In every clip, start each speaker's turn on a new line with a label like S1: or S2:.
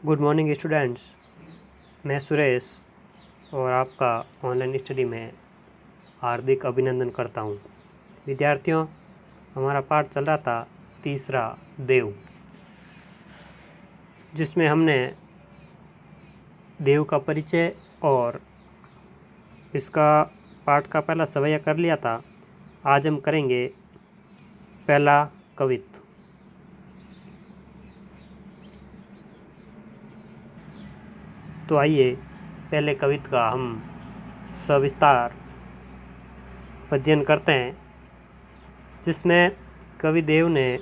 S1: Good morning students. मैं सुरेश और आपका ऑनलाइन स्टडी में हार्दिक अभिनंदन करता हूं। विद्यार्थियों, हमारा पाठ चल रहा था तीसरा देव, जिसमें हमने देव का परिचय और इसका पाठ का पहला सवैया कर लिया था। आज हम करेंगे पहला कवित्व। तो आइए पहले कवित्व का हम सविस्तार अध्ययन करते हैं, जिसमें कवि देव ने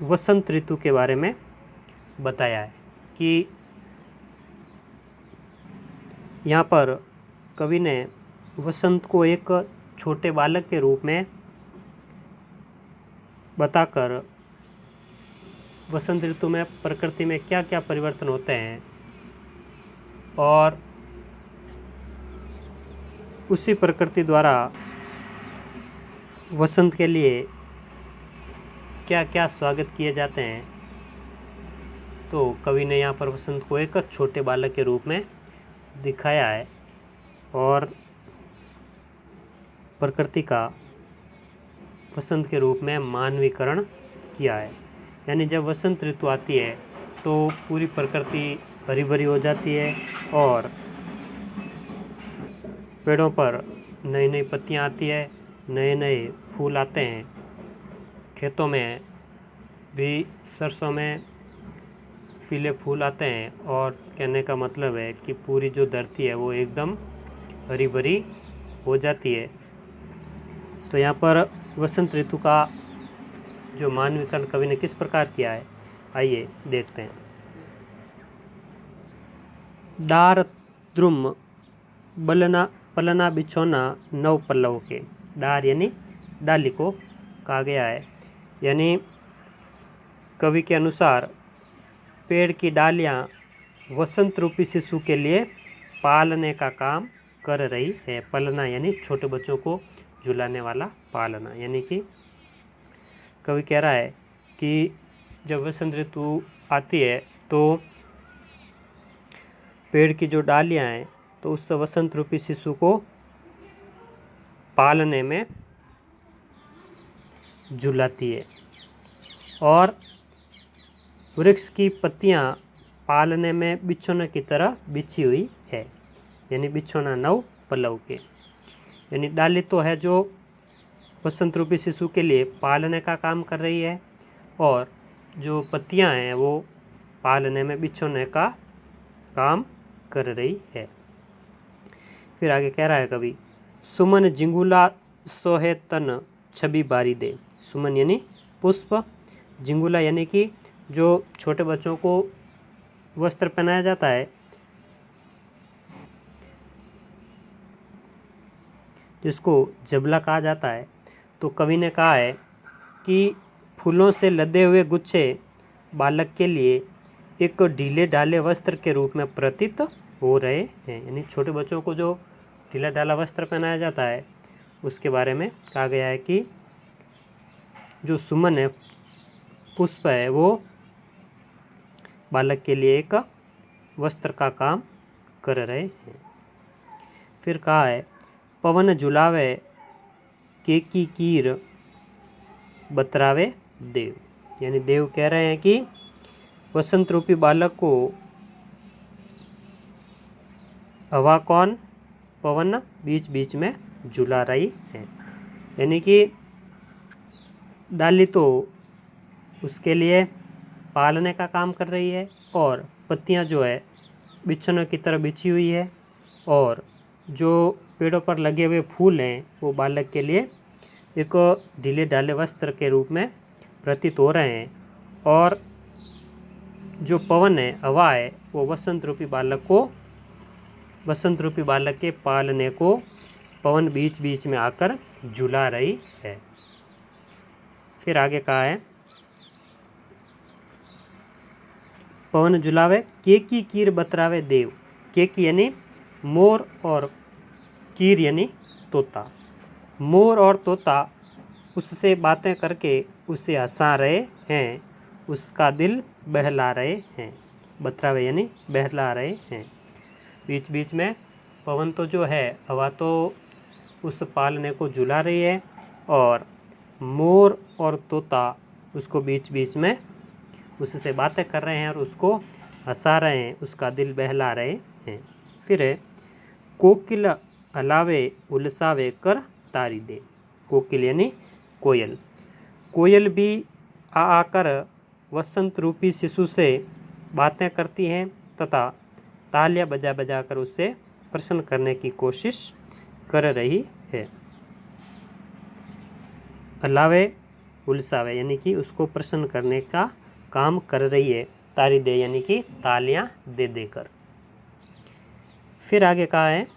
S1: वसंत ऋतु के बारे में बताया है कि यहाँ पर कवि ने वसंत को एक छोटे बालक के रूप में बताकर वसंत ऋतु में प्रकृति में क्या क्या परिवर्तन होते हैं और उसी प्रकृति द्वारा वसंत के लिए क्या क्या स्वागत किए जाते हैं। तो कवि ने यहाँ पर वसंत को एक छोटे बालक के रूप में दिखाया है और प्रकृति का वसंत के रूप में मानवीकरण किया है। यानी जब वसंत ऋतु आती है तो पूरी प्रकृति हरी भरी हो जाती है और पेड़ों पर नई नई पत्तियां आती है, नए नए फूल आते हैं। खेतों में भी सरसों में पीले फूल आते हैं और कहने का मतलब है कि पूरी जो धरती है वो एकदम हरी भरी हो जाती है। तो यहाँ पर वसंत ऋतु का जो मानवीकरण कवि ने किस प्रकार किया है, आइए देखते हैं। डार द्रुम बलना पलना बिछोना नव पल्लव के। डार यानी डाली को कहा गया है। यानी कवि के अनुसार पेड़ की डालियाँ वसंत रूपी शिशु के लिए पालने का काम कर रही है। पलना यानी छोटे बच्चों को झुलाने वाला पालना। यानी कि कवि कह रहा है कि जब वसंत ऋतु आती है तो पेड़ की जो डालियाँ हैं तो उस वसंत रूपी शिशु को पालने में झुलाती है और वृक्ष की पत्तियाँ पालने में बिछोने की तरह बिछी हुई है। यानी बिछोना नव पल्लव के। यानी डाली तो है जो वसंत रूपी शिशु के लिए पालने का काम कर रही है और जो पत्तियां हैं वो पालने में बिछोने का काम कर रही है। फिर आगे कह रहा है कवि, सुमन जिंगुला सोहे तन छवि बारी दे। सुमन यानी पुष्प, जिंगुला यानी कि जो छोटे बच्चों को वस्त्र पहनाया जाता है, जिसको जबला कहा जाता है। तो कवि ने कहा है कि फूलों से लदे हुए गुच्छे बालक के लिए एक ढीले ढाले वस्त्र के रूप में प्रतीत हो रहे हैं। यानी छोटे बच्चों को जो ढीला ढाला वस्त्र पहनाया जाता है उसके बारे में कहा गया है कि जो सुमन है, पुष्प है, वो बालक के लिए एक वस्त्र का काम कर रहे हैं। फिर कहा है, पवन झुलावे केकी कीर बतरावे देव। यानी देव कह रहे हैं कि वसंत रूपी बालक को हवा कौन, पवन बीच बीच में झुला रही है। यानी कि डाली तो उसके लिए पालने का काम कर रही है और पत्तियां जो है बिछोने की तरह बिछी हुई है और जो पेड़ों पर लगे हुए फूल हैं वो बालक के लिए एक ढीले ढाले वस्त्र के रूप में प्रतीत हो रहे हैं और जो पवन है, हवा है, वो वसंत रूपी बालक के पालने को पवन बीच बीच में आकर झुला रही है। फिर आगे कहा है, पवन झुलावे केकी कीर बतरावे देव। केकी यानी मोर और कीर यानी तोता। मोर और तोता उससे बातें करके उसे हंसा रहे हैं उसका दिल बहला रहे हैं। बतरावे यानी बहला रहे हैं। बीच बीच में पवन तो जो है, हवा तो उस पालने को झुला रही है और मोर और तोता उसको बीच बीच में उससे बातें कर रहे हैं और उसको हंसा रहे हैं, उसका दिल बहला रहे हैं। फिर है कोकिल अलावे उलसावे कर तारी दे। कोकिल यानी कोयल। कोयल भी आ आकर वसंत रूपी शिशु से बातें करती हैं तथा तालियां बजा बजा कर उससे प्रसन्न करने की कोशिश कर रही है। अलावे उलसावे यानी कि उसको प्रसन्न करने का काम कर रही है। तारी दे यानी कि तालियां दे देकर। फिर आगे कहा है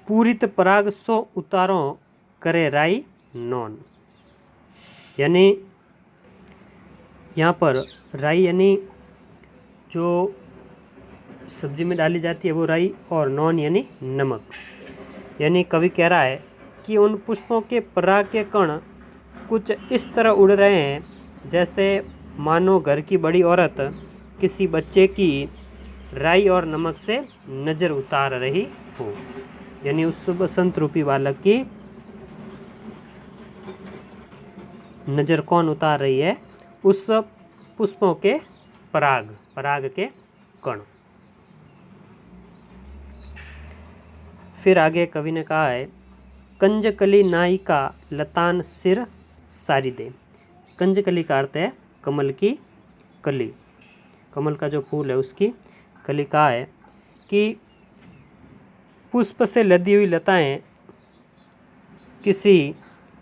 S1: पूरित पराग सो उतारों करे राई नौन। यानी यहाँ पर राई यानी जो सब्जी में डाली जाती है वो राई, और नौन यानी नमक। यानी कवि कह रहा है कि उन पुष्पों के पराग के कण कुछ इस तरह उड़ रहे हैं जैसे मानो घर की बड़ी औरत किसी बच्चे की राई और नमक से नज़र उतार रही हो। यानी उस बसंत रूपी बालक की नज़र कौन उतार रही है? उस पुष्पों के पराग के कण। फिर आगे कवि ने कहा है कंजकली नायिका लतान सिर सारी दे। कंजकली का अर्थ है कमल की कली। कमल का जो फूल है उसकी कली। कहा है कि पुष्प से लदी हुई लताएं किसी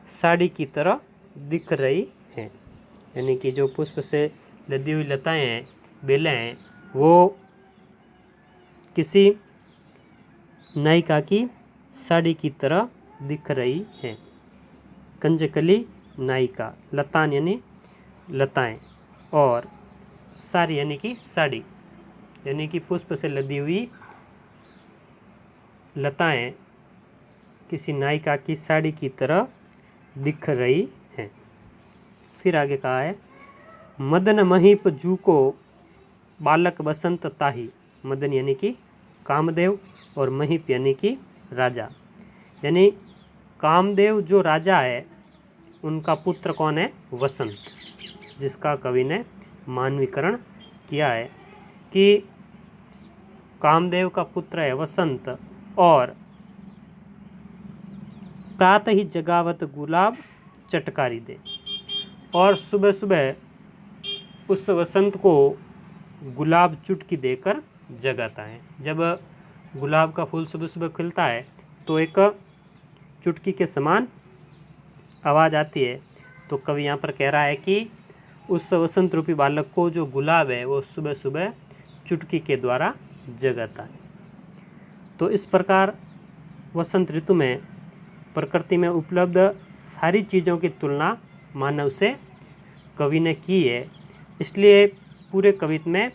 S1: साड़ी की तरह दिख रही हैं। यानी कि जो पुष्प से लदी हुई लताएं हैं, बेलें हैं, वो किसी नायिका की साड़ी की तरह दिख रही हैं। कंजकली नायिका, लतान यानी लताएं, और साड़ी यानी कि साड़ी, यानी कि पुष्प से लदी हुई लताएं किसी नायिका की साड़ी की तरह दिख रही हैं। फिर आगे कहा है मदन महीप जू को बालक बसंत ताही। मदन यानी कि कामदेव और महीप यानी कि राजा। यानी कामदेव जो राजा है उनका पुत्र कौन है? वसंत, जिसका कवि ने मानवीकरण किया है कि कामदेव का पुत्र है वसंत, और प्रातः ही जगावत गुलाब चटकारी दे। और सुबह सुबह उस वसंत को गुलाब चुटकी देकर जगाता है। जब गुलाब का फूल सुबह सुबह खिलता है तो एक चुटकी के समान आवाज़ आती है। तो कवि यहाँ पर कह रहा है कि उस वसंत रूपी बालक को जो गुलाब है वो सुबह सुबह चुटकी के द्वारा जगाता है। तो इस प्रकार वसंत ऋतु में प्रकृति में उपलब्ध सारी चीज़ों की तुलना मानव से कवि ने की है। इसलिए पूरे कवित्व में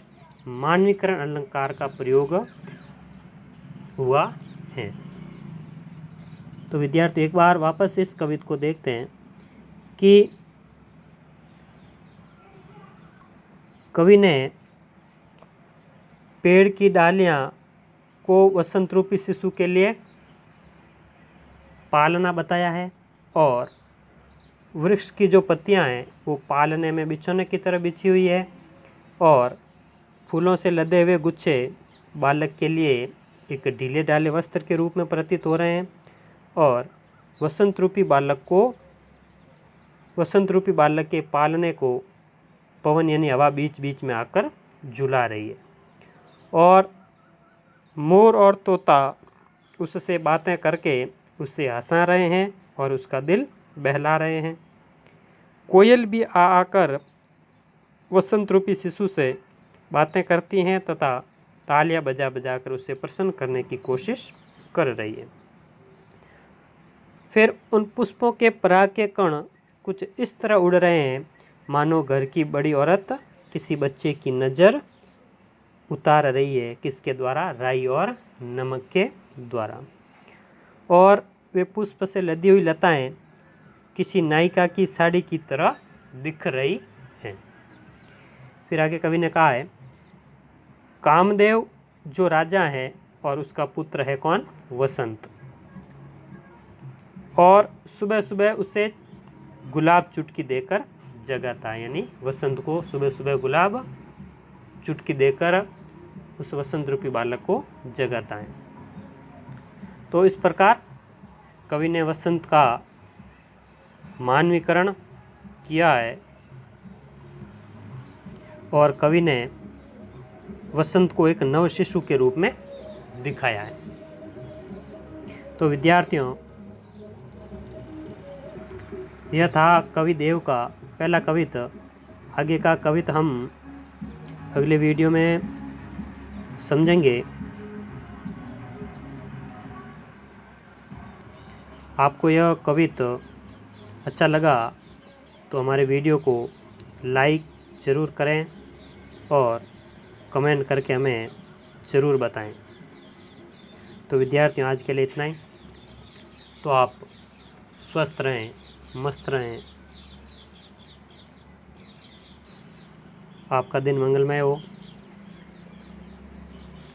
S1: मानवीकरण अलंकार का प्रयोग हुआ है। तो विद्यार्थी एक बार वापस इस कवित्व को देखते हैं कि कवि ने पेड़ की डालियाँ को वसंत रूपी शिशु के लिए पालना बताया है, और वृक्ष की जो पत्तियां हैं वो पालने में बिछोने की तरह बिछी हुई है, और फूलों से लदे हुए गुच्छे बालक के लिए एक ढीले ढाले वस्त्र के रूप में प्रतीत हो रहे हैं, और वसंत रूपी बालक के पालने को पवन यानी हवा बीच बीच में आकर झुला रही है, और मोर और तोता उससे बातें करके उससे हंसा रहे हैं और उसका दिल बहला रहे हैं। कोयल भी आ आकर वसंत रूपी शिशु से बातें करती हैं तथा तालियां बजा बजा कर उसे प्रसन्न करने की कोशिश कर रही है। फिर उन पुष्पों के पराग के कण कुछ इस तरह उड़ रहे हैं मानो घर की बड़ी औरत किसी बच्चे की नज़र उतार रही है। किसके द्वारा? राई और नमक के द्वारा। और वे पुष्प से लदी हुई लताएं किसी नायिका की साड़ी की तरह दिख रही हैं। फिर आगे कवि ने कहा है, कामदेव जो राजा है और उसका पुत्र है कौन? वसंत। और सुबह सुबह उसे गुलाब चुटकी देकर जगाता है, यानी वसंत को सुबह सुबह गुलाब चुटकी देकर उस वसंत रूपी बालक को जगाता है। तो इस प्रकार कवि ने वसंत का मानवीकरण किया है और कवि ने वसंत को एक नव शिशु के रूप में दिखाया है। तो विद्यार्थियों, यह था कवि देव का पहला कवित। आगे का कवित हम अगले वीडियो में समझेंगे। आपको यह कवित अच्छा लगा तो हमारे वीडियो को लाइक ज़रूर करें और कमेंट करके हमें ज़रूर बताएं। तो विद्यार्थियों, आज के लिए इतना ही। तो आप स्वस्थ रहें, मस्त रहें, आपका दिन मंगलमय हो।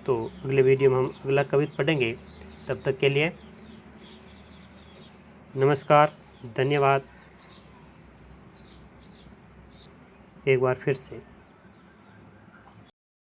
S1: तो अगले वीडियो में हम अगला कवित पढ़ेंगे। तब तक के लिए नमस्कार, धन्यवाद। एक बार फिर से